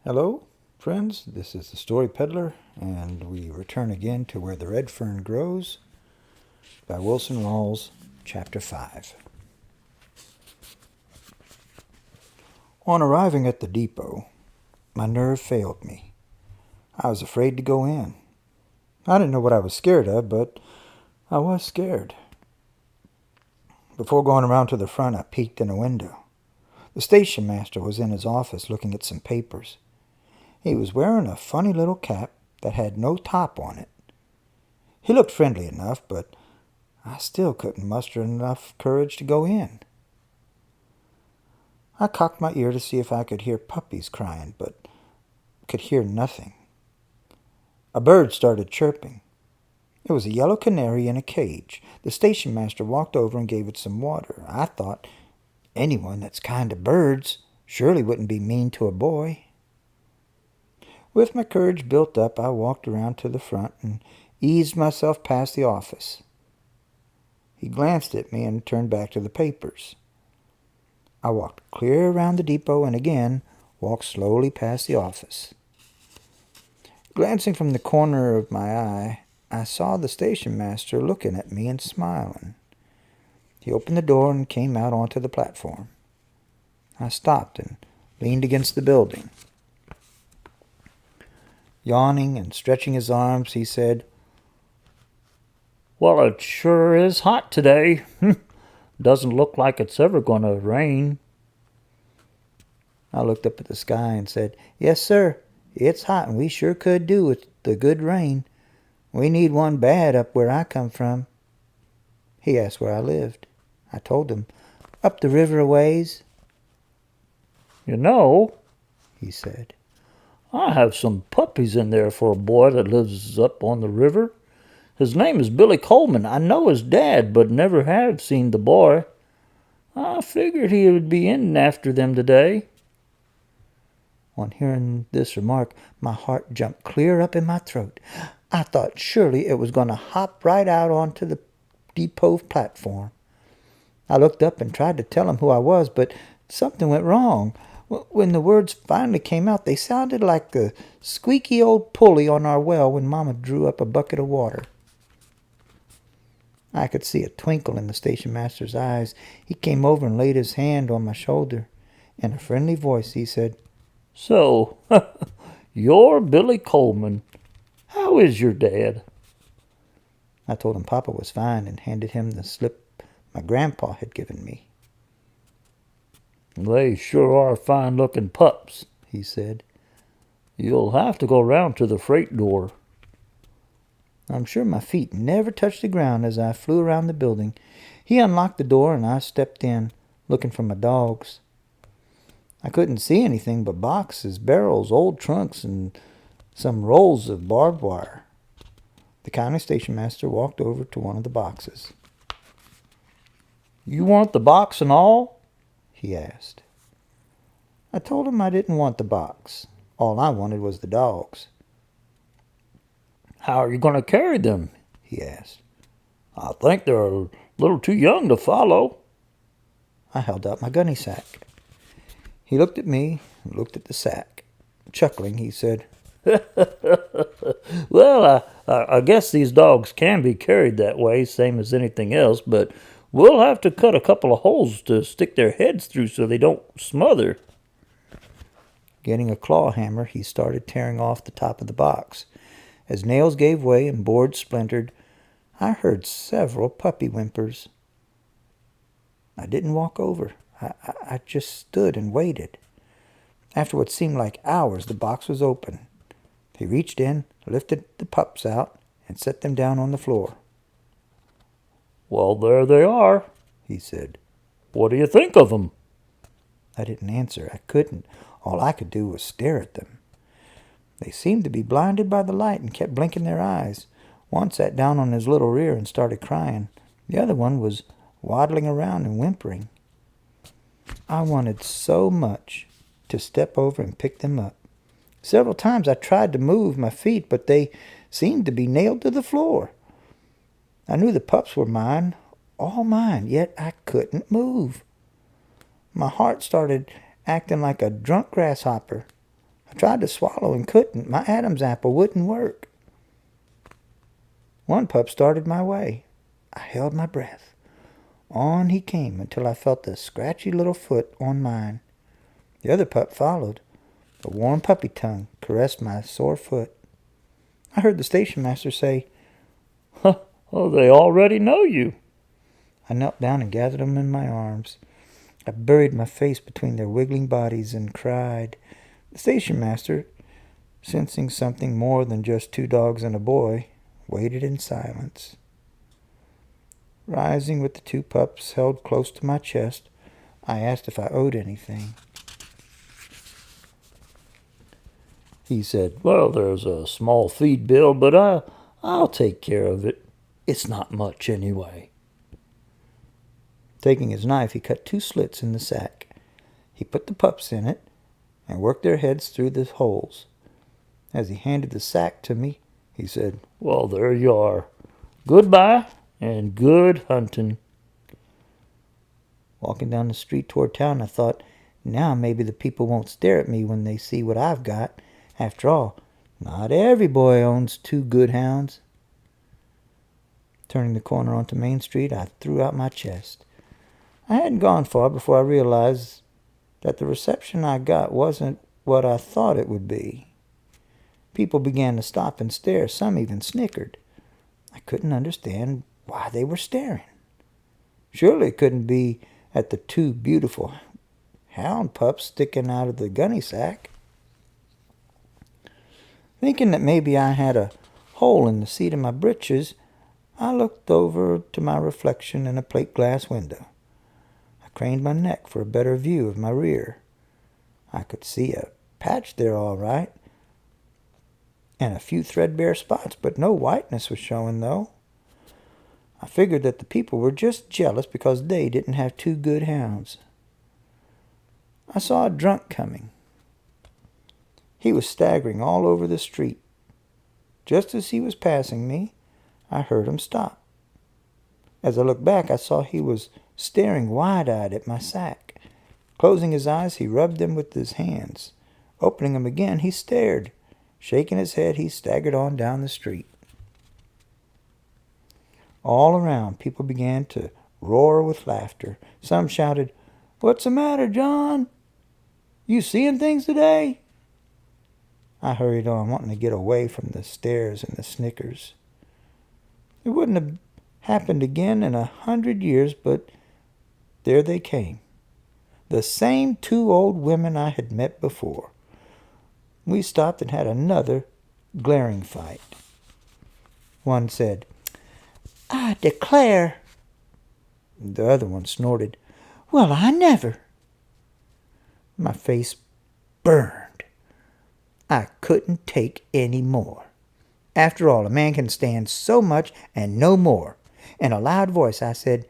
Hello, friends. This is the Story Peddler, and we return again to Where the Red Fern Grows by Wilson Rawls, Chapter 5. On arriving at the depot, my nerve failed me. I was afraid to go in. I didn't know what I was scared of, but I was scared. Before going around to the front, I peeked in a window. The station master was in his office looking at some papers. He was wearing a funny little cap that had no top on it. He looked friendly enough, but I still couldn't muster enough courage to go in. I cocked my ear to see if I could hear puppies crying, but could hear nothing. A bird started chirping. It was a yellow canary in a cage. The station master walked over and gave it some water. I thought, anyone that's kind to birds surely wouldn't be mean to a boy. With my courage built up, I walked around to the front and eased myself past the office. He glanced at me and turned back to the papers. I walked clear around the depot and again walked slowly past the office. Glancing from the corner of my eye, I saw the station master looking at me and smiling. He opened the door and came out onto the platform. I stopped and leaned against the building. Yawning and stretching his arms, he said, "Well, it sure is hot today. Doesn't look like it's ever going to rain." I looked up at the sky and said, "Yes, sir, it's hot and we sure could do with the good rain. We need one bad up where I come from." He asked where I lived. I told him, "Up the river a ways." "You know," he said, "I have some puppies in there for a boy that lives up on the river. His name is Billy Coleman. I know his dad, but never have seen the boy. I figured he would be in after them today." On hearing this remark, my heart jumped clear up in my throat. I thought surely it was going to hop right out onto the depot platform. I looked up and tried to tell him who I was, but something went wrong. When the words finally came out, they sounded like the squeaky old pulley on our well when Mama drew up a bucket of water. I could see a twinkle in the station master's eyes. He came over and laid his hand on my shoulder. In a friendly voice, he said, "So, you're Billy Coleman. How is your dad?" I told him Papa was fine and handed him the slip my grandpa had given me. "They sure are fine-looking pups," he said. "You'll have to go round to the freight door." I'm sure my feet never touched the ground as I flew around the building. He unlocked the door and I stepped in, looking for my dogs. I couldn't see anything but boxes, barrels, old trunks, and some rolls of barbed wire. The county station master walked over to one of the boxes. "You want the box and all?" he asked. I told him I didn't want the box. All I wanted was the dogs. "How are you going to carry them?" he asked. "I think they're a little too young to follow." I held out my gunny sack. He looked at me and looked at the sack. Chuckling, he said, "Well, I guess these dogs can be carried that way, same as anything else, but we'll have to cut a couple of holes to stick their heads through so they don't smother." Getting a claw hammer, he started tearing off the top of the box. As nails gave way and boards splintered, I heard several puppy whimpers. I didn't walk over. I just stood and waited. After what seemed like hours, the box was open. He reached in, lifted the pups out, and set them down on the floor. "Well, there they are," he said. "What do you think of them?" I didn't answer. I couldn't. All I could do was stare at them. They seemed to be blinded by the light and kept blinking their eyes. One sat down on his little rear and started crying. The other one was waddling around and whimpering. I wanted so much to step over and pick them up. Several times I tried to move my feet, but they seemed to be nailed to the floor. I knew the pups were mine, all mine, yet I couldn't move. My heart started acting like a drunk grasshopper. I tried to swallow and couldn't. My Adam's apple wouldn't work. One pup started my way. I held my breath. On he came until I felt the scratchy little foot on mine. The other pup followed. A warm puppy tongue caressed my sore foot. I heard the station master say, Oh, they already know you. I knelt down and gathered them in my arms. I buried my face between their wiggling bodies and cried. The station master, sensing something more than just two dogs and a boy, waited in silence. Rising with the two pups held close to my chest, I asked if I owed anything. He said, well, there's a small feed bill, but I'll take care of it. It's not much anyway. Taking his knife, he cut 2 slits in the sack. He put the pups in it and worked their heads through the holes. As he handed the sack to me, he said, well, there you are. Goodbye and good hunting. Walking down the street toward town, I thought, now maybe the people won't stare at me when they see what I've got. After all, not every boy owns 2 good hounds. Turning the corner onto Main Street, I threw out my chest. I hadn't gone far before I realized that the reception I got wasn't what I thought it would be. People began to stop and stare. Some even snickered. I couldn't understand why they were staring. Surely it couldn't be at the 2 beautiful hound pups sticking out of the gunny sack. Thinking that maybe I had a hole in the seat of my britches, I looked over to my reflection in a plate glass window. I craned my neck for a better view of my rear. I could see a patch there all right, and a few threadbare spots, but no whiteness was showing, though. I figured that the people were just jealous because they didn't have 2 good hounds. I saw a drunk coming. He was staggering all over the street. Just as he was passing me, I heard him stop. As I looked back, I saw he was staring wide-eyed at my sack. Closing his eyes, he rubbed them with his hands. Opening them again, he stared. Shaking his head, he staggered on down the street. All around, people began to roar with laughter. Some shouted, "What's the matter, John? You seeing things today?" I hurried on, wanting to get away from the stares and the snickers. It wouldn't have happened again in 100 years, but there they came. The same 2 old women I had met before. We stopped and had another glaring fight. One said, "I declare." The other one snorted, "Well, I never." My face burned. I couldn't take any more. After all, a man can stand so much and no more. In a loud voice, I said,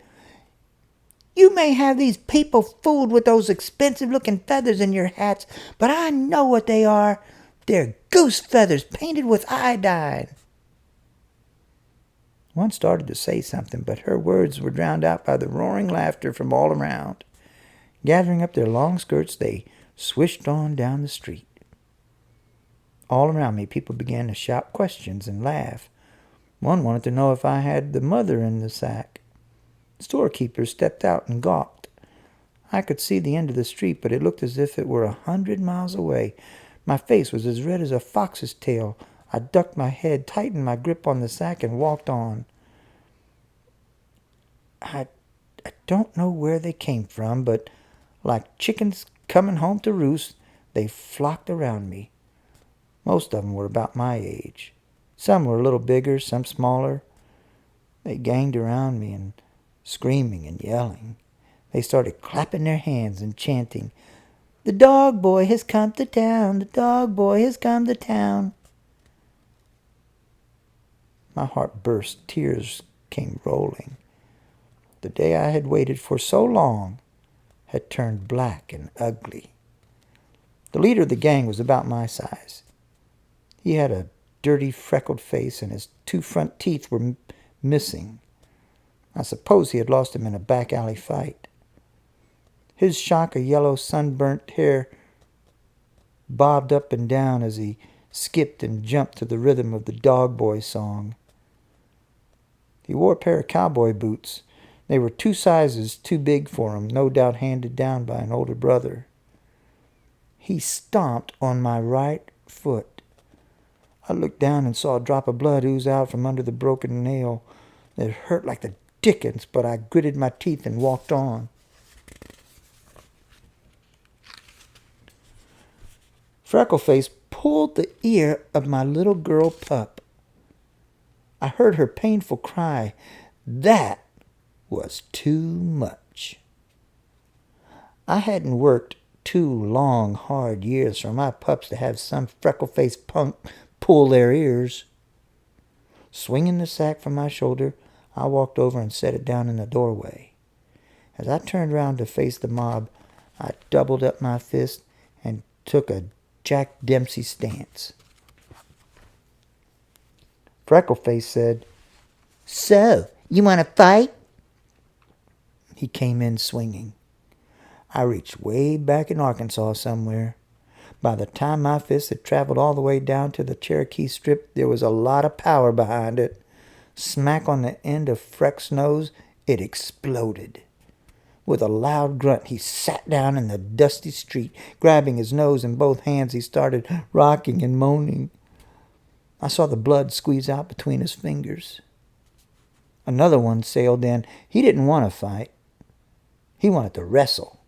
"You may have these people fooled with those expensive-looking feathers in your hats, but I know what they are. They're goose feathers painted with iodine." One started to say something, but her words were drowned out by the roaring laughter from all around. Gathering up their long skirts, they swished on down the street. All around me, people began to shout questions and laugh. One wanted to know if I had the mother in the sack. Storekeepers stepped out and gawked. I could see the end of the street, but it looked as if it were 100 miles away. My face was as red as a fox's tail. I ducked my head, tightened my grip on the sack, and walked on. I don't know where they came from, but like chickens coming home to roost, they flocked around me. Most of them were about my age. Some were a little bigger, some smaller. They ganged around me and screaming and yelling. They started clapping their hands and chanting, "The dog boy has come to town. The dog boy has come to town." My heart burst. Tears came rolling. The day I had waited for so long had turned black and ugly. The leader of the gang was about my size. He had a dirty, freckled face, and his 2 front teeth were missing. I suppose he had lost them in a back alley fight. His shock of yellow, sunburnt hair bobbed up and down as he skipped and jumped to the rhythm of the Dog Boy song. He wore a pair of cowboy boots. They were 2 sizes too big for him, no doubt handed down by an older brother. He stomped on my right foot. I looked down and saw a drop of blood ooze out from under the broken nail. It hurt like the dickens, but I gritted my teeth and walked on. Freckleface pulled the ear of my little girl pup. I heard her painful cry. That was too much. I hadn't worked 2 long, hard years for my pups to have some freckle-faced punk pull their ears. Swinging the sack from my shoulder, I walked over and set it down in the doorway. As I turned round to face the mob, I doubled up my fist and took a Jack Dempsey stance. Freckleface said, "So, you want to fight?" He came in swinging. I reached way back in Arkansas somewhere. By the time my fist had traveled all the way down to the Cherokee Strip, there was a lot of power behind it. Smack on the end of Freck's nose, it exploded. With a loud grunt, he sat down in the dusty street. Grabbing his nose in both hands, he started rocking and moaning. I saw the blood squeeze out between his fingers. Another one sailed in. He didn't want to fight. He wanted to wrestle.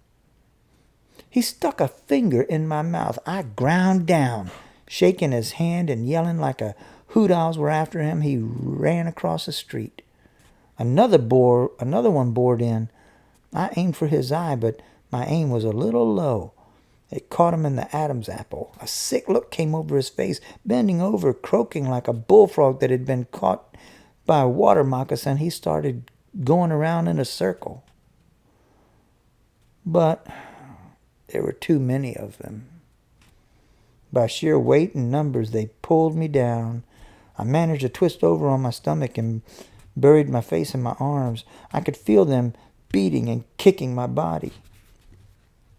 He stuck a finger in my mouth. I ground down. Shaking his hand and yelling like a hoot owls were after him, he ran across the street. Another one bored in. I aimed for his eye, but my aim was a little low. It caught him in the Adam's apple. A sick look came over his face, bending over, croaking like a bullfrog that had been caught by a water moccasin. He started going around in a circle. But there were too many of them. By sheer weight and numbers, they pulled me down. I managed to twist over on my stomach and buried my face in my arms. I could feel them beating and kicking my body.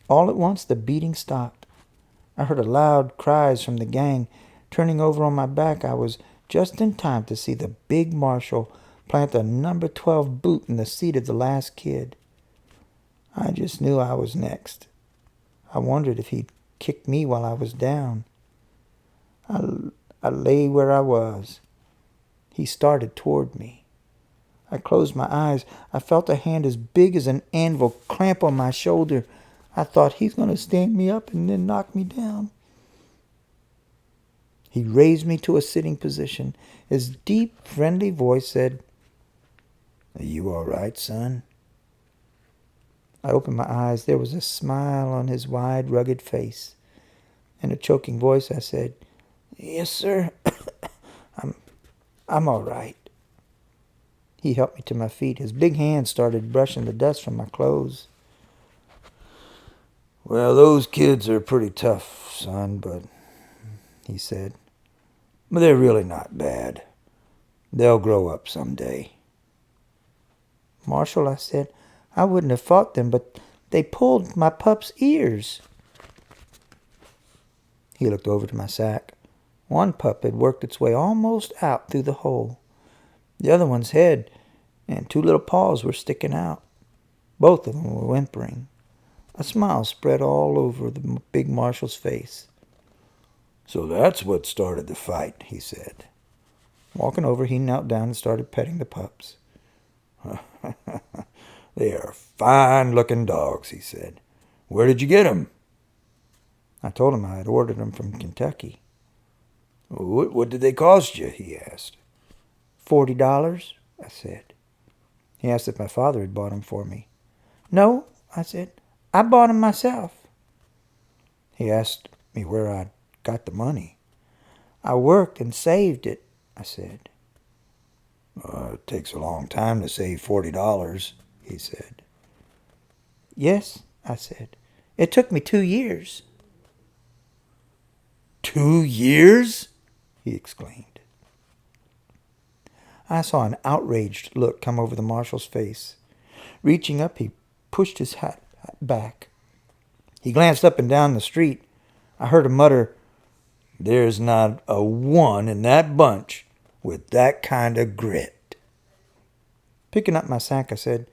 All at once, the beating stopped. I heard loud cries from the gang. Turning over on my back, I was just in time to see the big marshal plant a number 12 boot in the seat of the last kid. I just knew I was next. I wondered if he'd kick me while I was down. I lay where I was. He started toward me. I closed my eyes. I felt a hand as big as an anvil clamp on my shoulder. I thought, he's going to stand me up and then knock me down. He raised me to a sitting position. His deep, friendly voice said, "Are you all right, son?" I opened my eyes. There was a smile on his wide, rugged face. In a choking voice, I said, "Yes, sir. I'm all right." He helped me to my feet. His big hand started brushing the dust from my clothes. "Well, those kids are pretty tough, son, he said. "But they're really not bad. They'll grow up someday." "Marshal," I said, "I wouldn't have fought them, but they pulled my pup's ears." He looked over to my sack. One pup had worked its way almost out through the hole. The other one's head and 2 little paws were sticking out. Both of them were whimpering. A smile spread all over the big marshal's face. "So that's what started the fight," he said. Walking over, he knelt down and started petting the pups. "They are fine-looking dogs," he said. "Where did you get them?" I told him I had ordered them from Kentucky. "What did they cost you?" he asked. $40, I said. He asked if my father had bought them for me. "No," I said. "I bought them myself." He asked me where I got the money. "I worked and saved it," I said. "It takes a long time to save $40, he said. "Yes," I said. "It took me 2 years. 2 years? He exclaimed. I saw an outraged look come over the marshal's face. Reaching up, he pushed his hat back. He glanced up and down the street. I heard him mutter, "There's not a one in that bunch with that kind of grit." Picking up my sack, I said,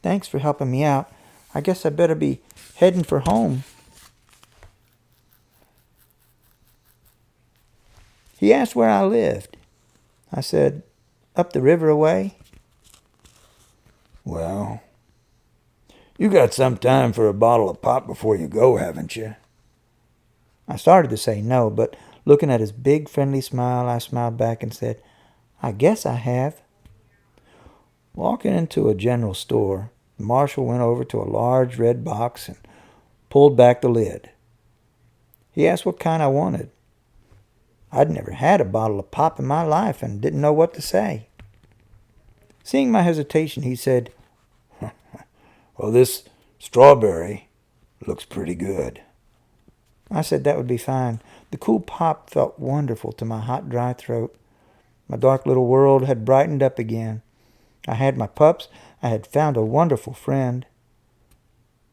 "Thanks for helping me out. I guess I better be heading for home." He asked where I lived. I said, "Up the river a way." "Well, you got some time for a bottle of pop before you go, haven't you?" I started to say no, but looking at his big friendly smile, I smiled back and said, "I guess I have." Walking into a general store, the marshal went over to a large red box and pulled back the lid. He asked what kind I wanted. I'd never had a bottle of pop in my life and didn't know what to say. Seeing my hesitation, he said, "Well, this strawberry looks pretty good." I said that would be fine. The cool pop felt wonderful to my hot, dry throat. My dark little world had brightened up again. I had my pups. I had found a wonderful friend.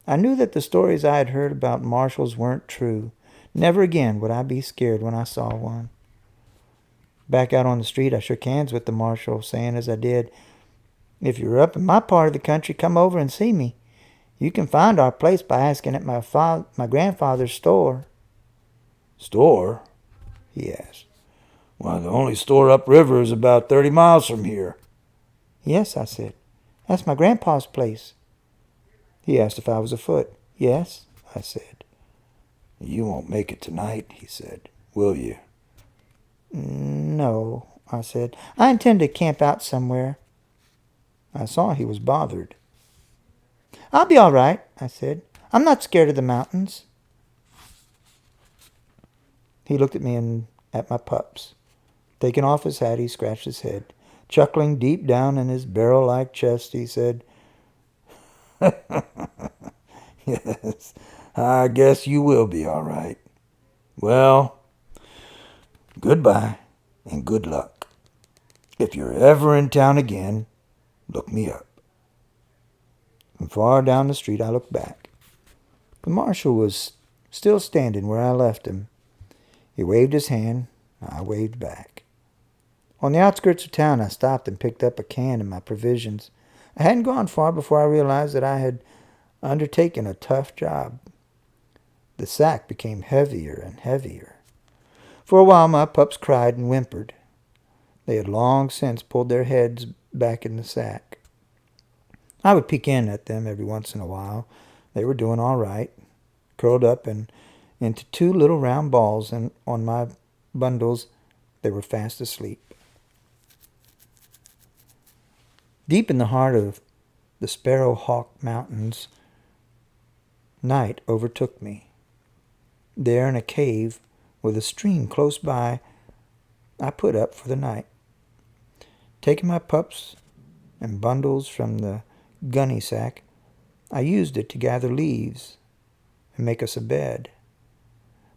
I knew that the stories I had heard about marshals weren't true. Never again would I be scared when I saw one. Back out on the street, I shook hands with the marshal, saying as I did, "If you're up in my part of the country, come over and see me. You can find our place by asking at my grandfather's store." "Store?" he asked. "Why, the only store upriver is about 30 miles from here." "Yes," I said. "That's my grandpa's place." He asked if I was afoot. "Yes," I said. "You won't make it tonight," he said, "will you?" "No," I said. "I intend to camp out somewhere." I saw he was bothered. "I'll be all right," I said. "I'm not scared of the mountains." He looked at me and at my pups. Taking off his hat, he scratched his head. Chuckling deep down in his barrel-like chest, he said, "Yes, I guess you will be all right. Well, goodbye and good luck. If you're ever in town again, look me up." From far down the street, I looked back. The marshal was still standing where I left him. He waved his hand. I waved back. On the outskirts of town, I stopped and picked up a can and my provisions. I hadn't gone far before I realized that I had undertaken a tough job. The sack became heavier and heavier. For a while, my pups cried and whimpered. They had long since pulled their heads back in the sack. I would peek in at them every once in a while. They were doing all right, curled up into two little round balls, and on my bundles they were fast asleep. Deep in the heart of the Sparrowhawk Mountains, night overtook me. There in a cave with a stream close by, I put up for the night. Taking my pups and bundles from the gunny sack, I used it to gather leaves and make us a bed.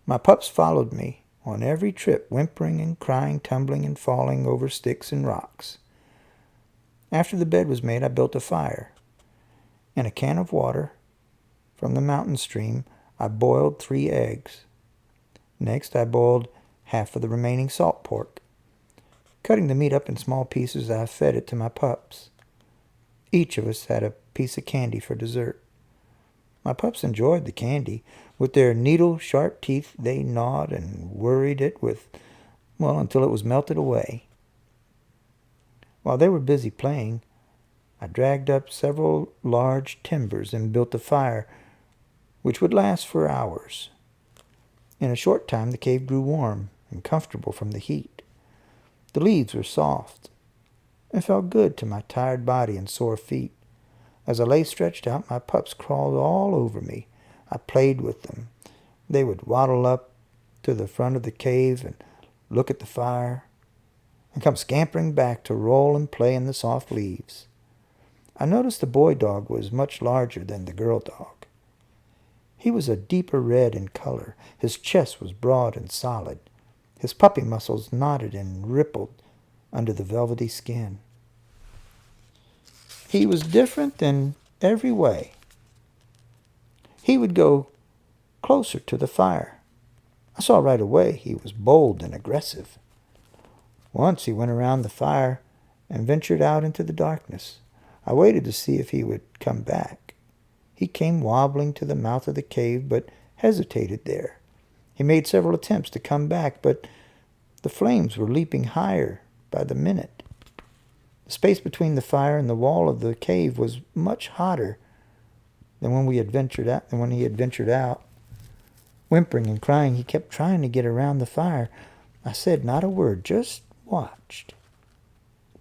My pups followed me on every trip, whimpering and crying, tumbling and falling over sticks and rocks. After the bed was made, I built a fire. In a can of water from the mountain stream, I boiled 3 eggs. Next, I boiled half of the remaining salt pork. Cutting the meat up in small pieces, I fed it to my pups. Each of us had a piece of candy for dessert. My pups enjoyed the candy. With their needle-sharp teeth, they gnawed and worried it until it was melted away. While they were busy playing, I dragged up several large timbers and built a fire which would last for hours. In a short time, the cave grew warm and comfortable from the heat. The leaves were soft and felt good to my tired body and sore feet. As I lay stretched out, my pups crawled all over me. I played with them. They would waddle up to the front of the cave and look at the fire, and come scampering back to roll and play in the soft leaves. I noticed the boy dog was much larger than the girl dog. He was a deeper red in color. His chest was broad and solid. His puppy muscles knotted and rippled under the velvety skin. He was different in every way. He would go closer to the fire I saw right away he was bold and aggressive. Once he went around the fire and ventured out into the darkness. I waited to see if he would come back. He came wobbling to the mouth of the cave, but hesitated there. He made several attempts to come back, but the flames were leaping higher by the minute. The space between the fire and the wall of the cave was much hotter than when he had ventured out. Whimpering and crying, he kept trying to get around the fire. I said not a word, just watched.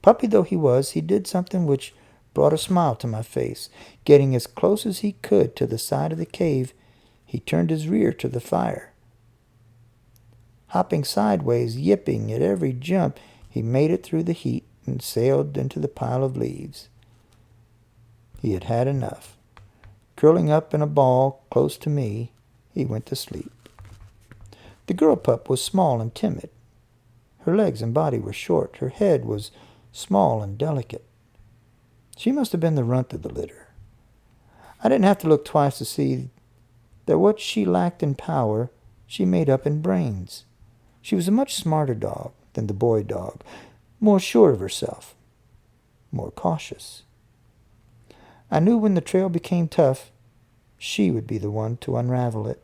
Puppy though he was, he did something which brought a smile to my face. Getting as close as he could to the side of the cave, he turned his rear to the fire. Hopping sideways, yipping at every jump, he made it through the heat and sailed into the pile of leaves. He had had enough. Curling up in a ball close to me, he went to sleep. The girl pup was small and timid. Her legs and body were short. Her head was small and delicate. She must have been the runt of the litter. I didn't have to look twice to see that what she lacked in power, she made up in brains. She was a much smarter dog than the boy dog, more sure of herself, more cautious. I knew when the trail became tough, she would be the one to unravel it.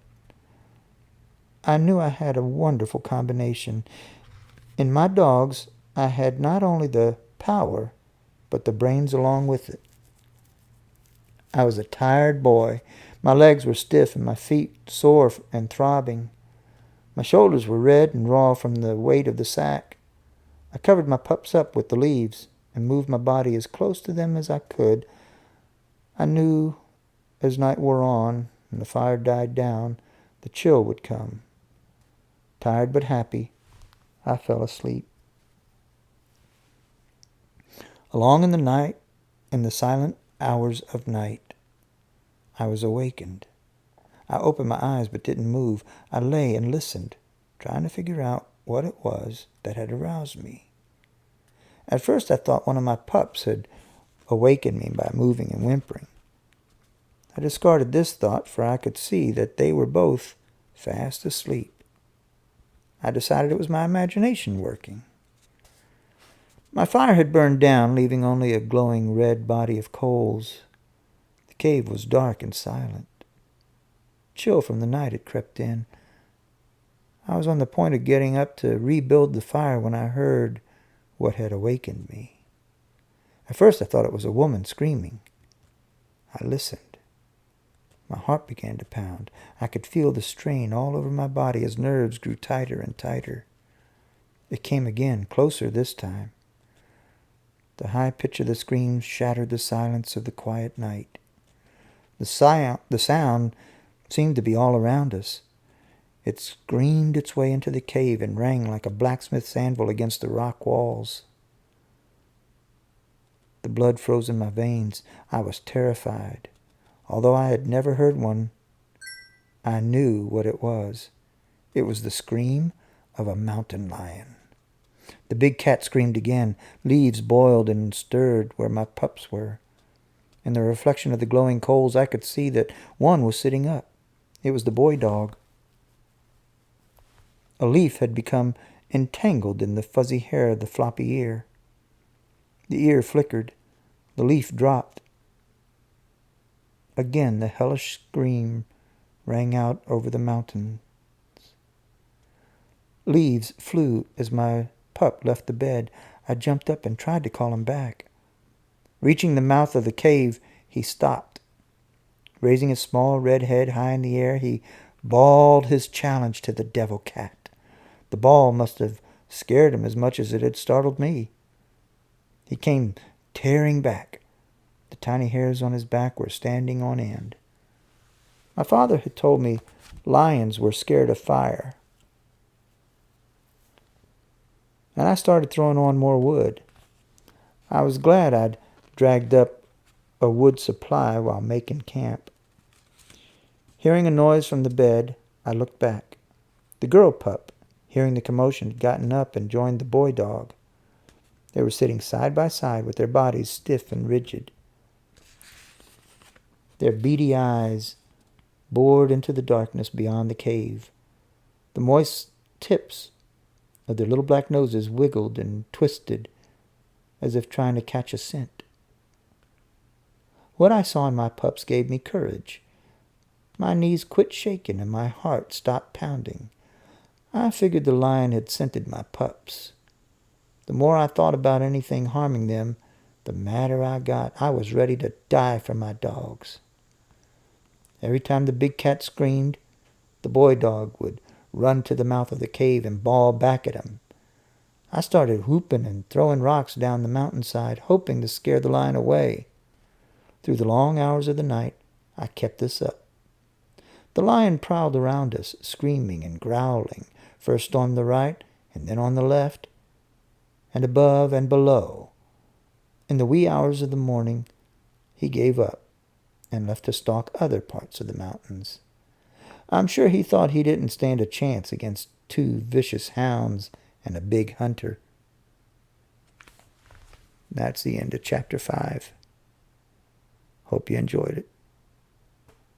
I knew I had a wonderful combination. In my dogs, I had not only the power, but the brains along with it. I was a tired boy. My legs were stiff and my feet sore and throbbing. My shoulders were red and raw from the weight of the sack. I covered my pups up with the leaves and moved my body as close to them as I could. I knew as night wore on and the fire died down, the chill would come. Tired but happy, I fell asleep. Along in the night, in the silent hours of night, I was awakened. I opened my eyes but didn't move. I lay and listened, trying to figure out what it was that had aroused me. At first I thought one of my pups had awakened me by moving and whimpering. I discarded this thought, for I could see that they were both fast asleep. I decided it was my imagination working. My fire had burned down, leaving only a glowing red body of coals. The cave was dark and silent. Chill from the night had crept in. I was on the point of getting up to rebuild the fire when I heard what had awakened me. At first I thought it was a woman screaming. I listened. My heart began to pound. I could feel the strain all over my body as nerves grew tighter and tighter. It came again, closer this time. The high pitch of the scream shattered the silence of the quiet night. The sound seemed to be all around us. It screamed its way into the cave and rang like a blacksmith's anvil against the rock walls. The blood froze in my veins. I was terrified. Although I had never heard one, I knew what it was. It was the scream of a mountain lion. The big cat screamed again. Leaves boiled and stirred where my pups were. In the reflection of the glowing coals, I could see that one was sitting up. It was the boy dog. A leaf had become entangled in the fuzzy hair of the floppy ear. The ear flickered. The leaf dropped. Again the hellish scream rang out over the mountains. Leaves flew as my pup left the bed. I jumped up and tried to call him back. Reaching the mouth of the cave, he stopped. Raising his small red head high in the air, he bawled his challenge to the devil cat. The bawl must have scared him as much as it had startled me. He came tearing back. The tiny hairs on his back were standing on end. My father had told me lions were scared of fire. And I started throwing on more wood. I was glad I'd dragged up a wood supply while making camp. Hearing a noise from the bed, I looked back. The girl pup, hearing the commotion, had gotten up and joined the boy dog. They were sitting side by side with their bodies stiff and rigid. Their beady eyes bored into the darkness beyond the cave. The moist tips of their little black noses wiggled and twisted as if trying to catch a scent. What I saw in my pups gave me courage. My knees quit shaking and my heart stopped pounding. I figured the lion had scented my pups. The more I thought about anything harming them, the madder I got. I was ready to die for my dogs. Every time the big cat screamed, the boy dog would run to the mouth of the cave and bawl back at him. I started whooping and throwing rocks down the mountainside, hoping to scare the lion away. Through the long hours of the night, I kept this up. The lion prowled around us, screaming and growling, first on the right and then on the left, and above and below. In the wee hours of the morning, he gave up and left to stalk other parts of the mountains. I'm sure he thought he didn't stand a chance against 2 vicious hounds and a big hunter. That's the end of chapter 5. Hope you enjoyed it.